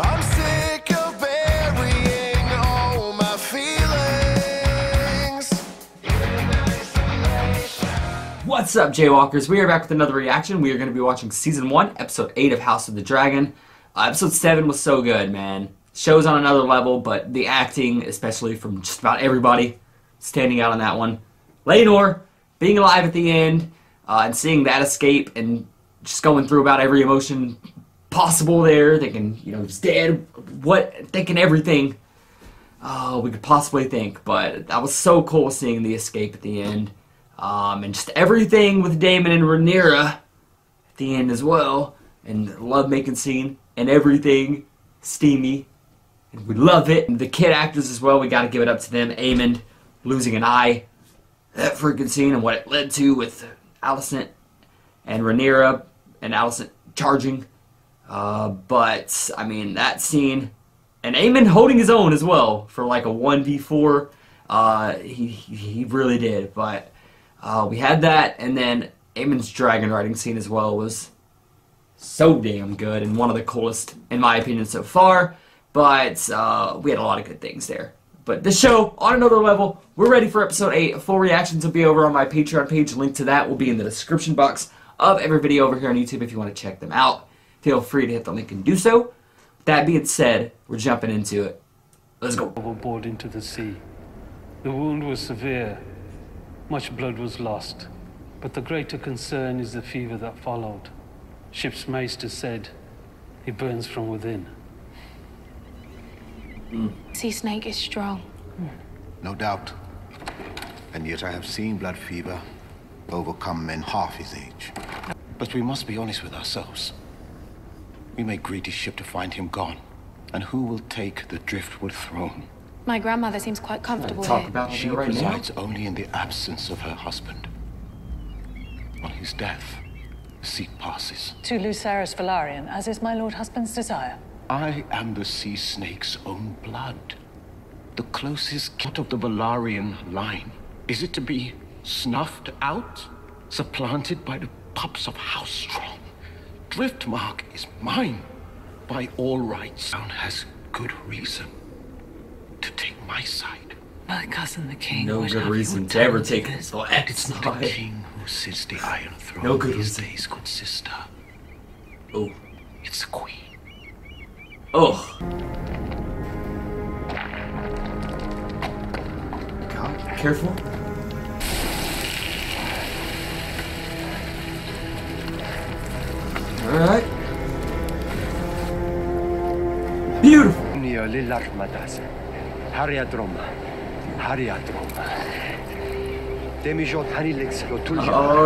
I'm sick of burying all my feelings. What's up, Jaywalkers? We are back with another reaction. We are going to be watching Season 1, Episode 8 of House of the Dragon. Episode 7 was so good, man. Show's on another level, but the acting, especially from just about everybody, standing out on that one. Laenor being alive at the end, and seeing that escape, and just going through about every emotion possible there, thinking, you know, he's dead, thinking everything we could possibly think. But that was so cool seeing the escape at the end, and just everything with Daemon and Rhaenyra at the end as well, and the love-making scene, and everything steamy, and we love it. And the kid actors as well, we gotta give it up to them. Aemond losing an eye, that freaking scene and what it led to with Alicent and Rhaenyra and Alicent charging. But, I mean, that scene, and Aemond holding his own as well for like a 1v4, he really did. But we had that, and then Aemond's dragon riding scene as well was so damn good, and one of the coolest, in my opinion, so far. But we had a lot of good things there. But this show, on another level, we're ready for Episode 8. Full reactions will be over on my Patreon page. Link to that will be in the description box of every video over here on YouTube if you want to check them out. Feel free to hit the link and do so. That being said, we're jumping into it. Let's go. Overboard into the sea. The wound was severe. Much blood was lost. But the greater concern is the fever that followed. Ship's maester said, it burns from within. Sea snake is strong. No doubt. And yet I have seen blood fever overcome men half his age. But we must be honest with ourselves. We may greet his ship to find him gone. And who will take the driftwood throne? My grandmother seems quite comfortable here. She presides only in the absence of her husband. On his death, the seat passes. To Lucerys Velaryon, as is my lord husband's desire. I am the sea snake's own blood. The closest cut of the Velaryon line. Is it to be snuffed out? Supplanted by the pups of House Strong? Driftmark is mine. By all rights, Crown has good reason to take my side. My cousin the king. No good reason to ever take his black It's not the king who sits the Iron Throne. No good these reason. days, good sister. Oh. It's the queen. Oh. God, careful. Alright. Beautiful. Oh,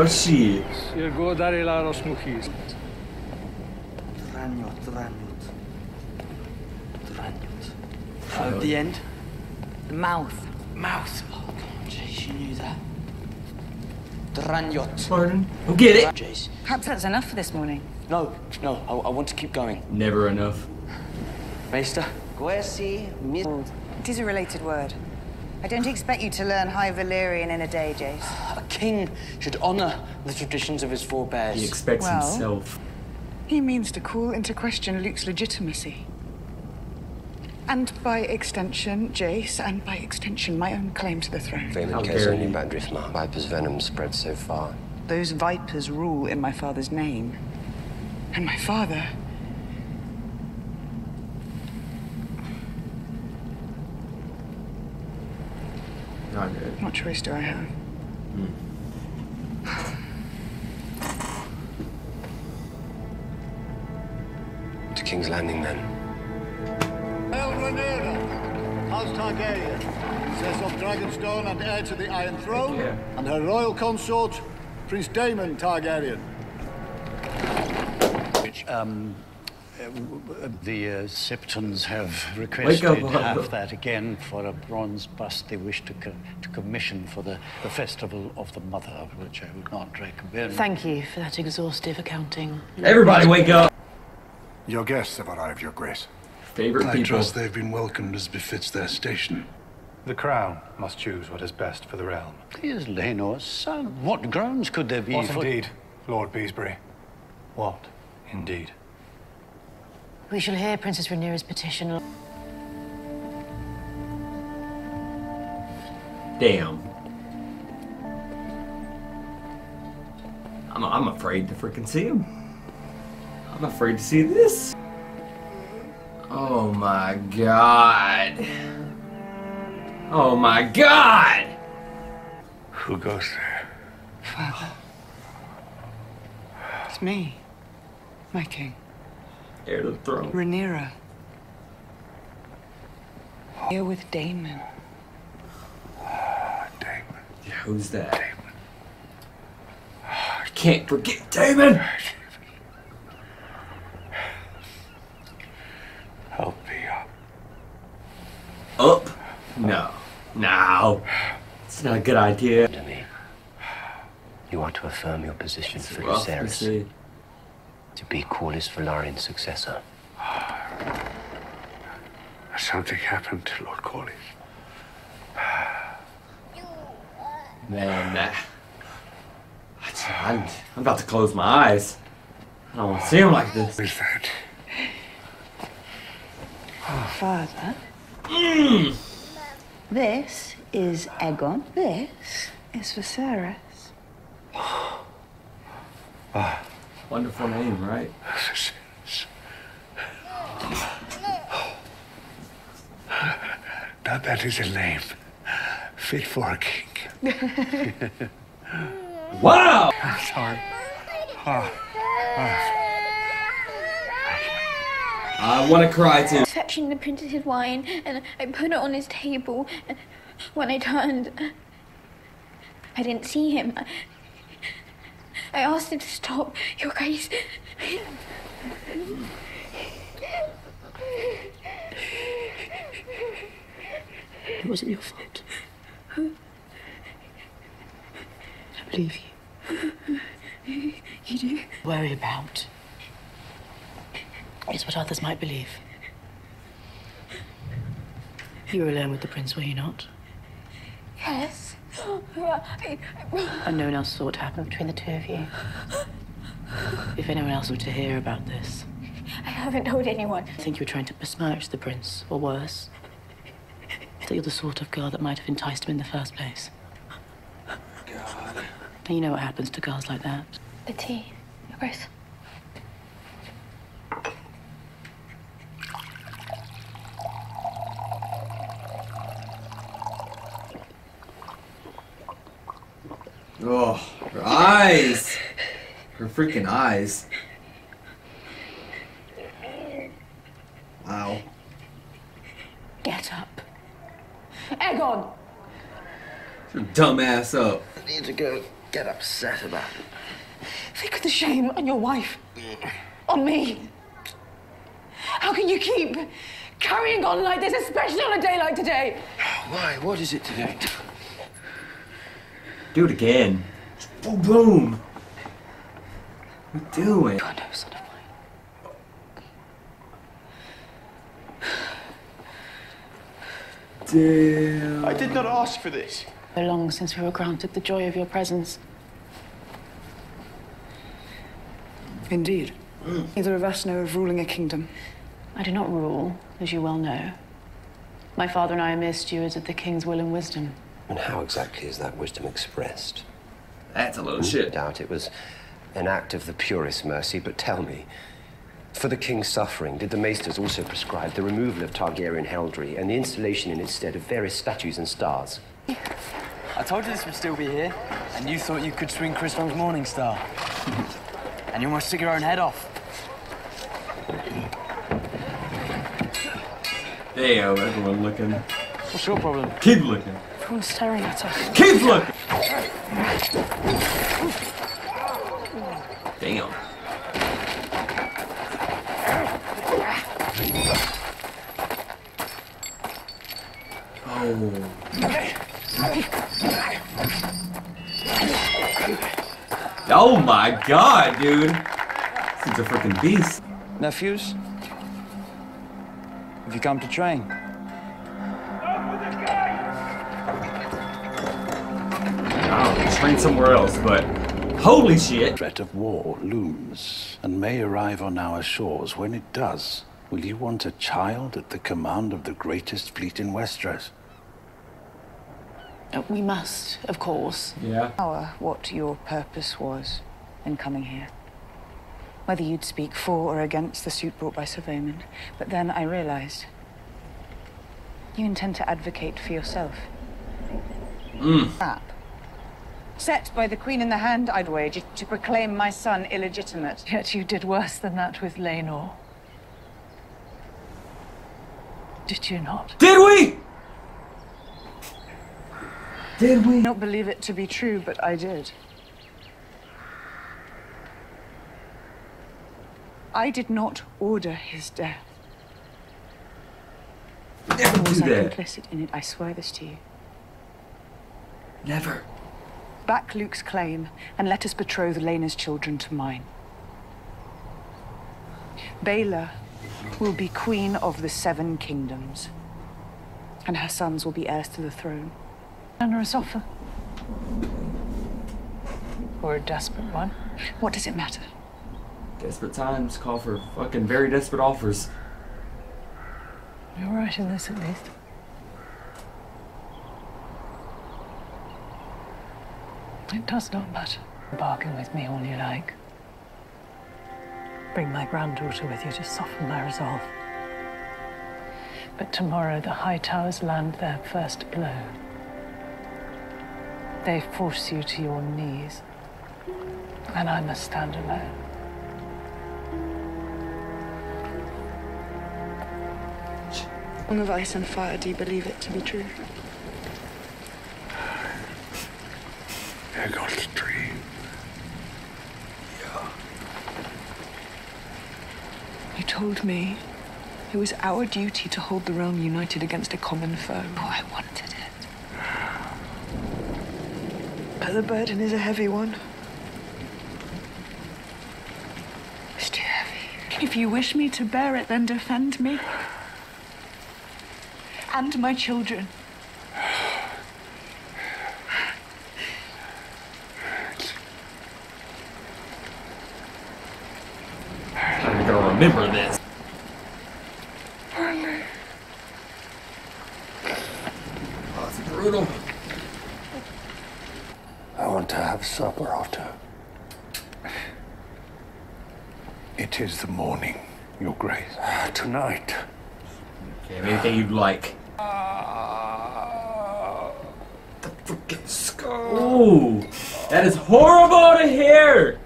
shit. The end? The mouth. Mouth. Oh, God, Jace, you knew that. Dranyot. Pardon? Go get it. Jace. Perhaps that's enough for this morning. No, I want to keep going. Never enough. Maester? It is a related word. I don't expect you to learn High Valyrian in a day, Jace. A king should honor the traditions of his forebears. He expects Well. himself. He means to call into question Luke's legitimacy. And by extension, Jace, and by extension, my own claim to the throne. How dare he. about Driftmark. Viper's venom spread so far. Those vipers rule in my father's name. And my father... Not good. What choice do I have? To King's Landing, then. Hail Rhaenyra, House Targaryen, Princess of Dragonstone and heir to the Iron Throne, and her royal consort, Prince Daemon Targaryen. The Septons have requested half that again for a bronze bust they wish to commission for the Festival of the Mother, which I would not recommend. Thank you for that exhaustive accounting. Everybody wake up! Your guests have arrived, Your Grace. Favorite I people. trust they've been welcomed as befits their station. The crown must choose what is best for the realm. He is Laenor's son. What grounds could there be What for... indeed, Lord Beesbury? What indeed? We shall hear Princess Rhaenyra's petition. Damn. I'm afraid to freaking see him. I'm afraid to see this. Oh my god. Oh my god! Who goes there? Father. It's me, my king. Heir to the throne. Rhaenyra. Here with Daemon. Daemon. Yeah, who's that? Daemon. I can't forget Daemon! Help me up. Up? No. No. It's not a good idea. To me. You are to affirm your position It's for rough to VISERYS. see. To be Corlys Velarion's successor. Something happened to Lord Corlys. Man, I'm about to close my eyes. I don't want to see him like this. What is that? Father. This is Aegon. This is Viserys. Wonderful name, right? Now that is a name fit for a king. Wow! I'm sorry. I want to cry too. Fetching the princess's wine, and I put it on his table, and when I turned, I didn't see him. I asked him to stop, Your Grace. It wasn't your fault. I believe you. You do? Worry about is what others might believe. You were alone with the prince, were you not? Yes. And no one else saw what happened between the two of you. If anyone else were to hear about this, I haven't told anyone. I think you were trying to besmirch the prince, or worse, that you're the sort of girl that might have enticed him in the first place. God. And you know what happens to girls like that. The tea, Your Grace. Oh, her eyes! Her freaking eyes. Wow. Get up. Aegon! Your dumb ass up. I need to go get upset about it. Think of the shame on your wife. On me. How can you keep carrying on like this, especially on a day like today? Why? What is it today? Do it again. Boom, boom. What are you doing? God knows, son of mine. Damn. I did not ask for this. So long since we were granted the joy of your presence. Indeed. Neither of us know of ruling a kingdom. I do not rule, as you well know. My father and I are mere stewards of the king's will and wisdom. And how exactly is that wisdom expressed? That's a little shit. No doubt it was an act of the purest mercy, but tell me, for the king's suffering, did the maesters also prescribe the removal of Targaryen heraldry and the installation in its stead of various statues and stars? I told you this would still be here, and you thought you could swing Chris Long's Morning Star. And you almost took your own head off. Damn, everyone looking. What's your problem? Keep looking. Everyone's staring at us. Keep looking! Damn. Oh. Oh my god, dude. This is a freaking beast. Nephews? Have you come to train? Oh, train somewhere else, but holy shit. Threat of war looms and may arrive on our shores. When it does, Will you want a child at the command of the greatest fleet in Westeros? We must, of course. Yeah. What your purpose was in coming here. Whether you'd speak for or against the suit brought by Sir Vaymond. But then I realized you intend to advocate for yourself. Trap. Set by the Queen in the hand, I'd wager, to proclaim my son illegitimate. Yet you did worse than that with Laenor. Did you not? Did we? Did we? I don't believe it to be true, but I did. I did not order his death. Never do Was I that. complicit in it? I swear this to you. Never. Back Luke's claim, and let us betroth Laena's children to mine. Baela will be queen of the 7 kingdoms, and her sons will be heirs to the throne. Generous offer. Or a desperate one? What does it matter? Desperate times call for fucking very desperate offers. You're right in this, at least. It does not matter. Bargain with me all you like. Bring my granddaughter with you to soften my resolve. But tomorrow the High Towers land their first blow. They force you to your knees, and I must stand alone. Song of Ice and Fire, do you believe it to be true? Aegon's dream. You told me it was our duty to hold the realm united against a common foe. Oh, I wanted it. But the burden is a heavy one. It's too heavy. If you wish me to bear it, then defend me. And my children. I'm gonna remember this. Oh, it's brutal. I want to have supper after. It is the morning, Your Grace. Tonight. Okay, anything you'd like. The freaking skull. Ooh, that is horrible to hear.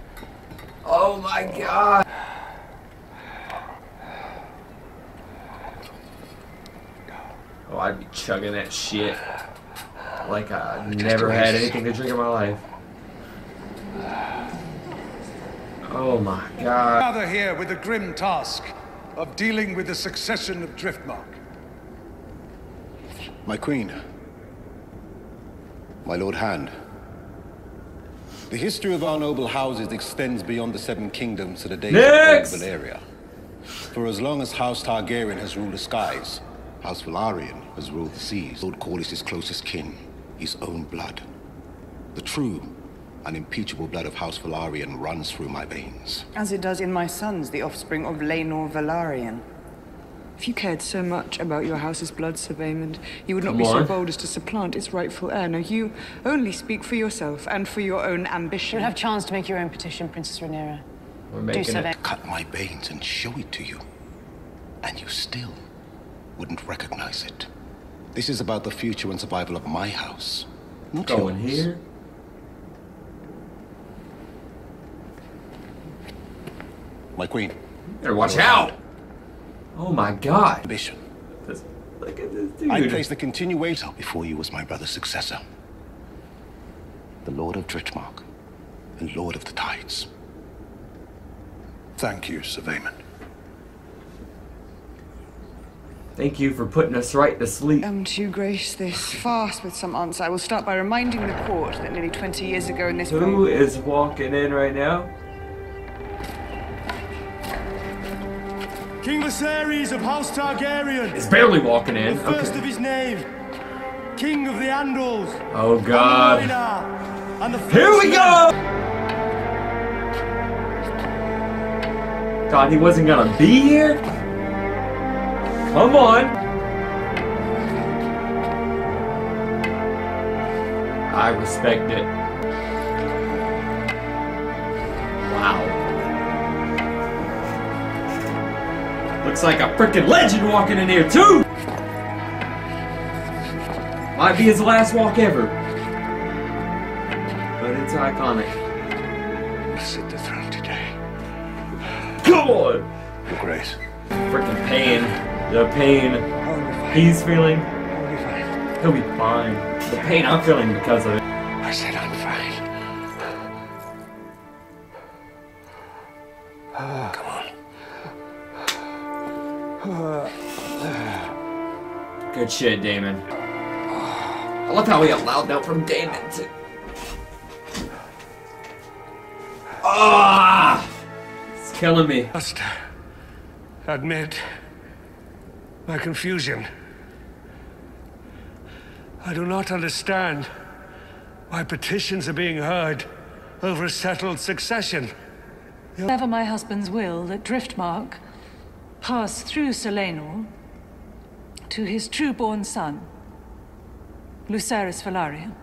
Oh my god. Oh, I'd be chugging that shit like I never had anything to drink in my life. Oh my god. Gather here with the grim task of dealing with the succession of Driftmark. My queen, my Lord Hand, the history of our noble houses extends beyond the 7 kingdoms to the days of old Valyria. For as long as House Targaryen has ruled the skies, House Velaryon has ruled the seas. Lord Corlys his closest kin, his own blood. The true, unimpeachable blood of House Velaryon runs through my veins. As it does in my sons, the offspring of Laenor Velaryon. If you cared so much about your house's blood, Sir Vaymond, you would not be so bold as to supplant its rightful heir. No, you only speak for yourself and for your own ambition. You'll have chance to make your own petition, Princess Rhaenyra. We're making it. Cut my veins and show it to you, and you still wouldn't recognize it. This is about the future and survival of my house, not Going yours. here. My queen. Better watch out. Oh my god. Ambition. Look at this dude. I place the continuator before you as my brother's successor. The Lord of Driftmark and Lord of the Tides. Thank you, Sir Vaymond. Thank you for putting us right to sleep. To grace this fast with some answer, I will start by reminding the court that nearly 20 years ago in this Who is walking in right now? King VISERYS of House Targaryen. He's barely walking in. The first Okay. of his name. King of the Andals. Oh god. And the Here we go! God, he wasn't gonna be here? Come on! I respect it. Wow. Looks like a freaking legend walking in here too! Might be his last walk ever. But it's iconic. Sit the throne today. Come on! Your Grace. Freaking pain. The pain he's feeling. He'll be fine. The pain I'm feeling because of it. I said I'm fine. Come on. Good shit, Damon. I love how we allowed that from Damon too. Ah! It's killing me. Must admit my confusion. I do not understand why petitions are being heard over a settled succession. Never my husband's will that Driftmark pass through Selenor to his true-born son, VISERYS Velaryon.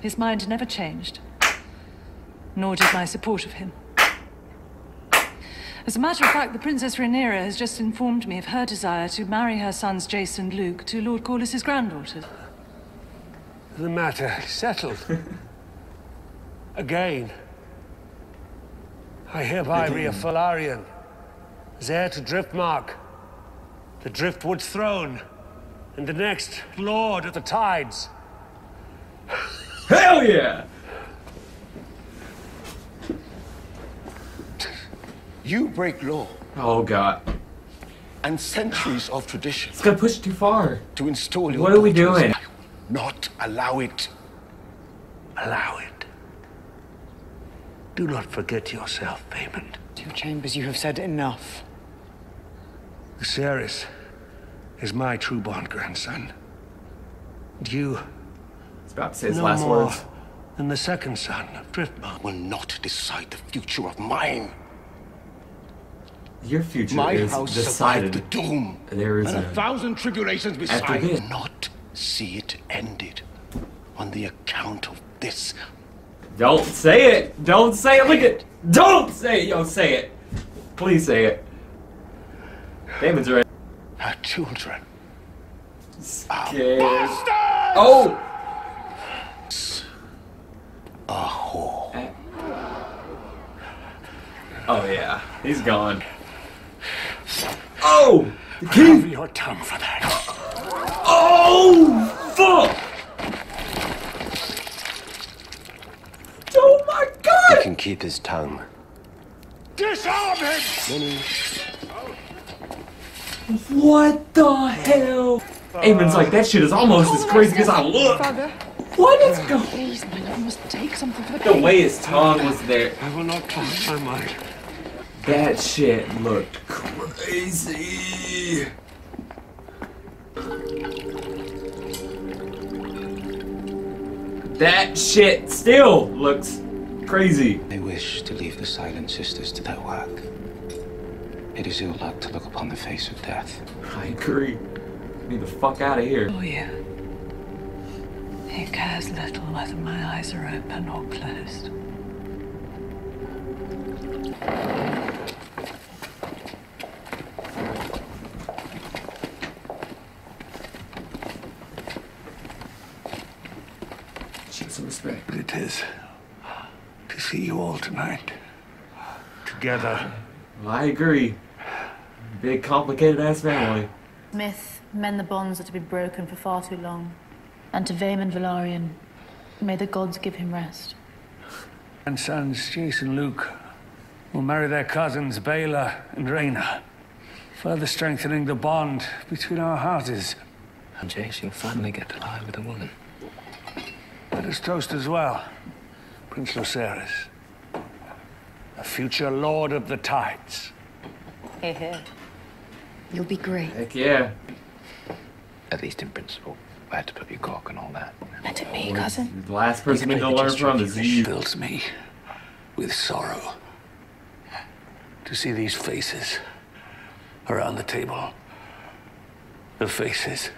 His mind never changed, nor did my support of him. As a matter of fact, the Princess Rhaenyra has just informed me of her desire to marry her sons Jace and Luke to Lord Corlys's granddaughter. The matter is settled. Again. I hereby rear Velaryon as heir to Driftmark, the Driftwood's throne, and the next Lord of the Tides. Hell yeah! You break law. Oh god. And centuries of tradition. It's gonna push too far. To install your What are we daughters. doing? Not allow it. Allow it. Do not forget yourself, Payment. Your Chambers, you have said enough. Viserys is my true-born grandson. And you... It's about to say his no last more words. than the second son of Driftmark. Will not decide the future of mine. Your future My is house decided. survived the doom. There is and 1,000 tribulations beside. After this. Not see it ended on the account of this. Don't say it! Don't say it! Look at... Don't say it! Yo, say it! Please say it. Damon's right. Her children. Scared. Oh! A whore. Oh yeah, he's gone. Oh! The key! Cover your tongue for that. Oh! Fuck! Oh my god! He can keep his tongue. Disarm him! Many. What the hell? Aemon's like, that shit is almost as crazy as I look. Father. What is going on? Please, my lord, must take something for the The way his tongue was there. I will not close my mind. That shit looked crazy. That shit still looks crazy. I wish to leave the Silent Sisters to their work. It is ill luck to look upon the face of death. I agree. Get me the fuck out of here. Oh, yeah. He cares little whether my eyes are open or closed. Show some respect. It is to see you all tonight. Together. Well, I agree. Big, complicated ass family. Myth, mend the bonds that have been broken for far too long. And to Vaemon Velaryon, may the gods give him rest. And sons Jace and Luke will marry their cousins Baela and Rhaena, further strengthening the bond between our houses. And Jace, you'll finally get to lie with a woman. Let us toast as well, Prince Viserys, a future Lord of the Tides. Hear, hear. You'll be great. Heck yeah. At least in principle. Where to put your cock and all that. Let it be, cousin. The last person we can learn from is you. Fills me with sorrow to see these faces around the table, The faces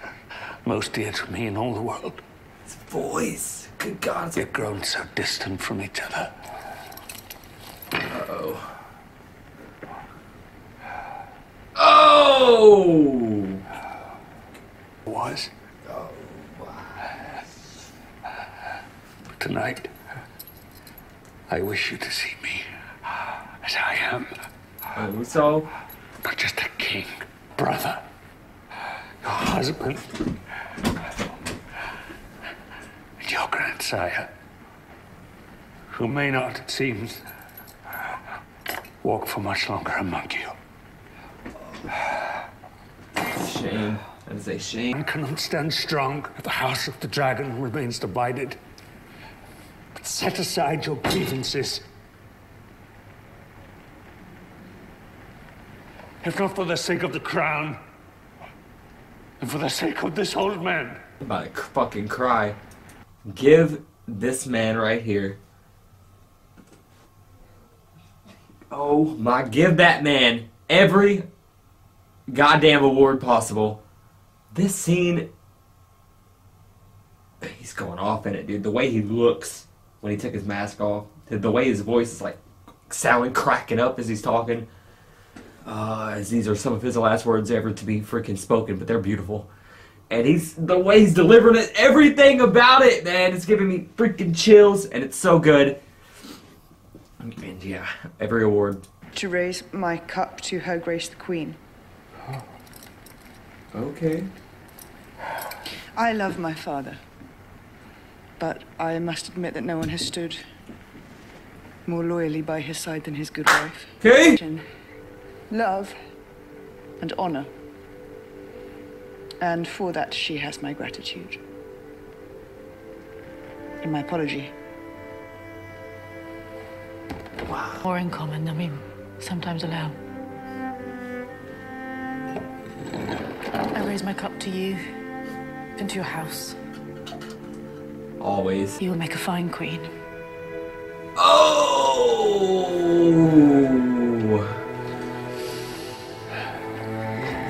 most dear to me in all the world. His voice. Good God. Yet grown so distant from each other. Uh-oh. Oh! Was. But tonight, I wish you to see me as I am. Oh, so? Not just a king, brother, your husband, and your grandsire, who may not, it seems, walk for much longer among you. Shame. That is a shame. One cannot stand strong if the house of the dragon remains divided. But set aside your grievances. If not for the sake of the crown, and for the sake of this old man. I'm about to fucking cry. Give this man right here. Oh my, give that man every goddamn award possible. This scene, he's going off in it, dude. The way he looks when he took his mask off, the way his voice is like sounding, cracking up as he's talking. As these are some of his last words ever to be freaking spoken, but they're beautiful. And the way he's delivering it, everything about it, man, it's giving me freaking chills, and it's so good. And yeah, every award. To raise my cup to Her Grace the Queen. Okay. I love my father, but I must admit that no one has stood more loyally by his side than his good wife. Okay. Love and honor. And for that, she has my gratitude. And my apology. Wow. More in common than we sometimes allow. I raise my cup to you and to your house. Always. You will make a fine queen. Oh!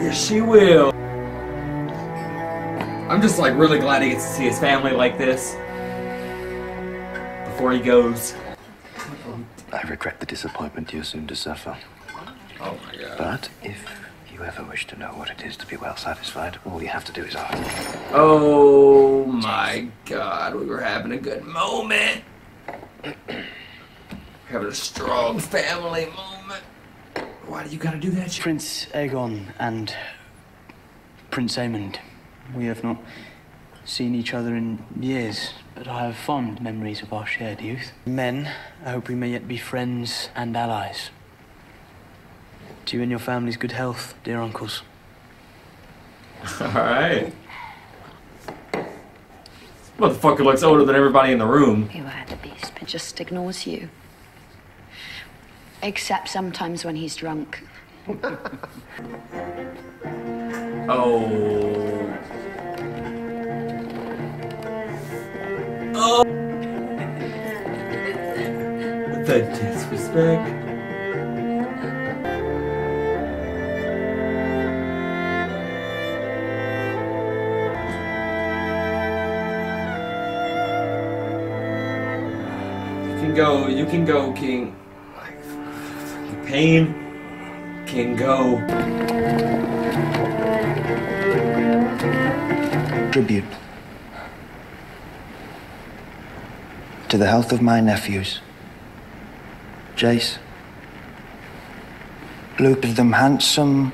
Yes, she will. I'm just like really glad he gets to see his family like this before he goes. I regret the disappointment you're soon to suffer. Oh my God. But if you ever wish to know what it is to be well satisfied, all you have to do is ask. Oh my God, we were having a good moment. Having a strong family moment. Why do you gotta do that shit? Prince Aegon and Prince Aemond. We have not seen each other in years, but I have fond memories of our shared youth. Men, I hope we may yet be friends and allies. To you and your family's good health, dear uncles. Alright. Motherfucker looks older than everybody in the room. You are the beast, but just ignores you. Except sometimes when he's drunk. Oh. Oh. The disrespect. You can go, King. Pain can go. Tribute to the health of my nephews. Jace. Luke of them handsome,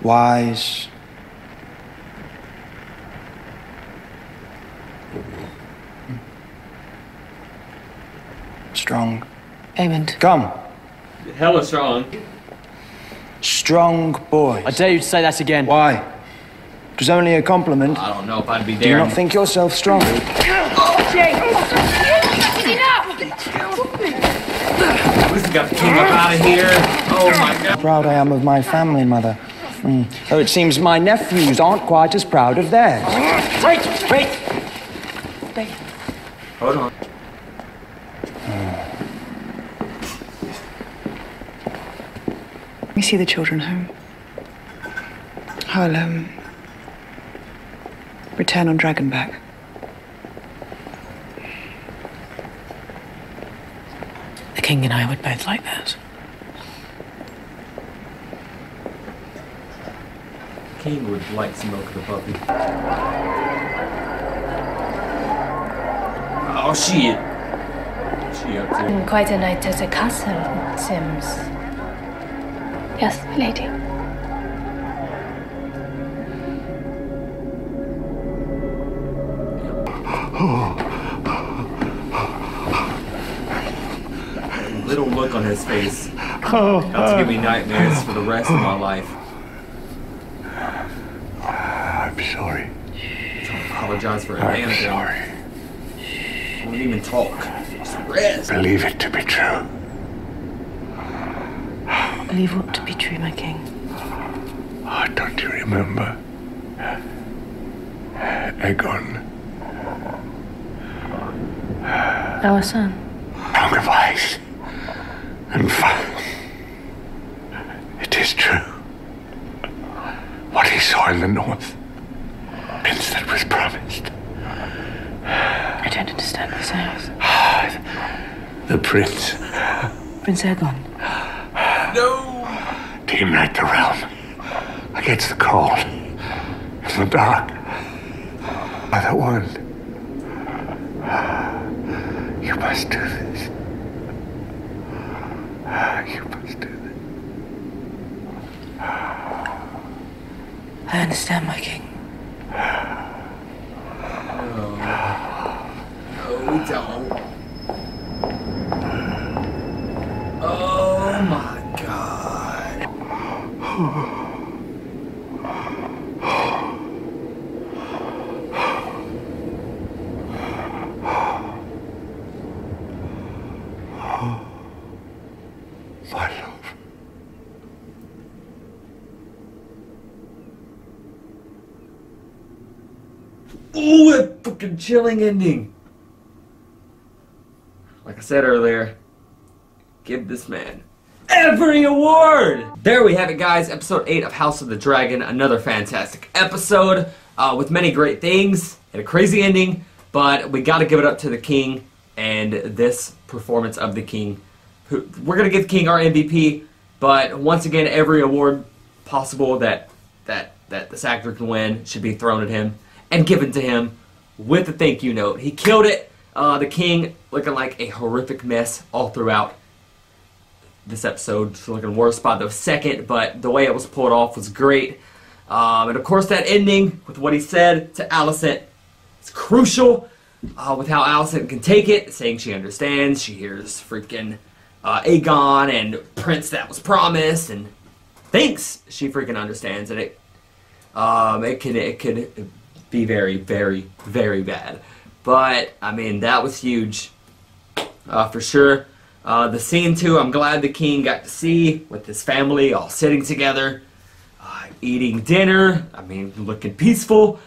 wise, strong. Aemond. Come. Hella strong. Strong boys. I dare you to say that again. Why? It was only a compliment. I don't know if I'd be there. Do you not think yourself strong? Oh, Jake! We got the king up out of here. Oh my God. Proud I am of my family, Mother. Though it seems my nephews aren't quite as proud of theirs. Wait! Hold on. Let me see the children home. I'll return on Dragonback. The king and I would both like that. King would like some milk of the puppy. Oh shit. She up to? Quite a night at the castle, it seems. Yes, lady. Little look on his face. About to give me nightmares for the rest of my life. I'm sorry. I apologize for I'm sorry. I won't even talk. Just rest. Believe it to be true. Believe what to be true, my king? Oh, don't you remember? Aegon. Our son. Tongue of ice and fire. It is true. What he saw in the north. Prince that was promised. I don't understand this house. The prince. Prince Aegon. No! To unite the realm against the cold and the dark. By the one. You must do this. You must do this. I understand, my king. No, we don't. Oh my god. My love. Ooh, a fucking chilling ending. Like I said earlier, give this man every award! There we have it, guys. Episode 8 of House of the Dragon. Another fantastic episode with many great things and a crazy ending, but we gotta give it up to the king and this performance of the king. We're gonna give King our MVP, but once again, every award possible that this actor can win should be thrown at him and given to him with a thank you note. He killed it. The king looking like a horrific mess all throughout this episode. Just looking worse by the second, but the way it was pulled off was great. And of course that ending with what he said to Alicent is crucial with how Alicent can take it, saying she understands. She hears freaking Aegon and Prince that was promised and thinks she freaking understands, and it could be very, very, very bad. But I mean, that was huge for sure. The scene too, I'm glad the king got to see with his family all sitting together, eating dinner. I mean, looking peaceful.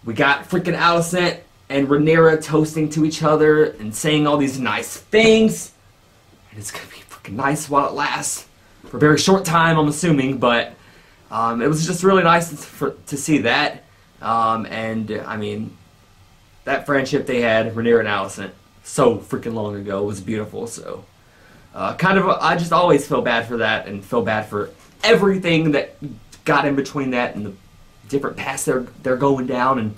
We got freaking Alicent and Rhaenyra toasting to each other and saying all these nice things. And it's gonna be freaking nice while it lasts for a very short time, I'm assuming. But it was just really nice to see that. And I mean, that friendship they had, Rhaenyra and Alicent, so freaking long ago was beautiful. So I just always feel bad for that and feel bad for everything that got in between that and the different paths they're going down and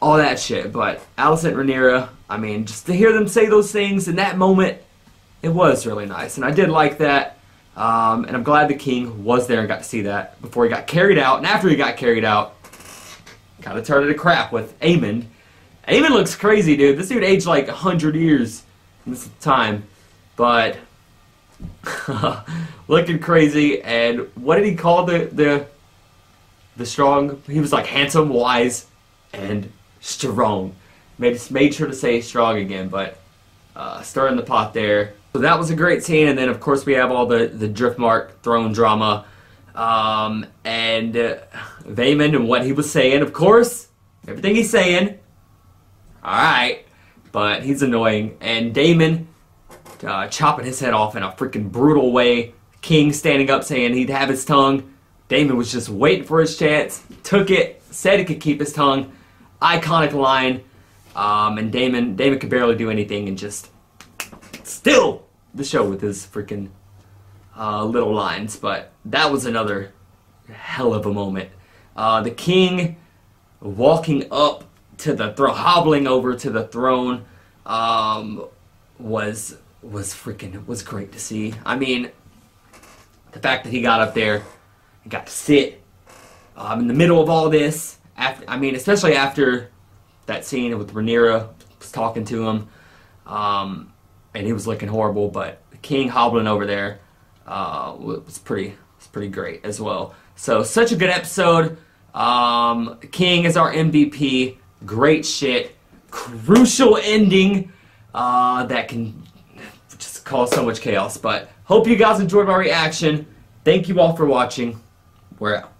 all that shit. But Alicent and Rhaenyra, I mean, just to hear them say those things in that moment, it was really nice, and I did like that. And I'm glad the king was there and got to see that before he got carried out. And after he got carried out, kind of turned to crap with Aemond. Aemond looks crazy, dude. This dude aged like 100 years in this time. But looking crazy. And what did he call the strong? He was like handsome, wise, and strong. Made sure to say strong again, but stirring the pot there. So that was a great scene. And then of course we have all the Driftmark throne drama. And Vaemond and what he was saying, of course. Everything he's saying. Alright. But he's annoying. And Daemon chopping his head off in a freaking brutal way. King standing up saying he'd have his tongue. Daemon was just waiting for his chance. Took it. Said he could keep his tongue. iconic line. And Damon could barely do anything and just steal the show with his freaking little lines. But that was another hell of a moment. The king walking up to the throne, hobbling over to the throne, was great to see. I mean, the fact that he got up there and got to sit in the middle of all this, especially after that scene with Rhaenyra was talking to him, and he was looking horrible, but the king hobbling over there was pretty great as well. So such a good episode. King is our MVP. Great shit. Crucial ending that can just cause so much chaos. But hope you guys enjoyed my reaction. Thank you all for watching. We're out.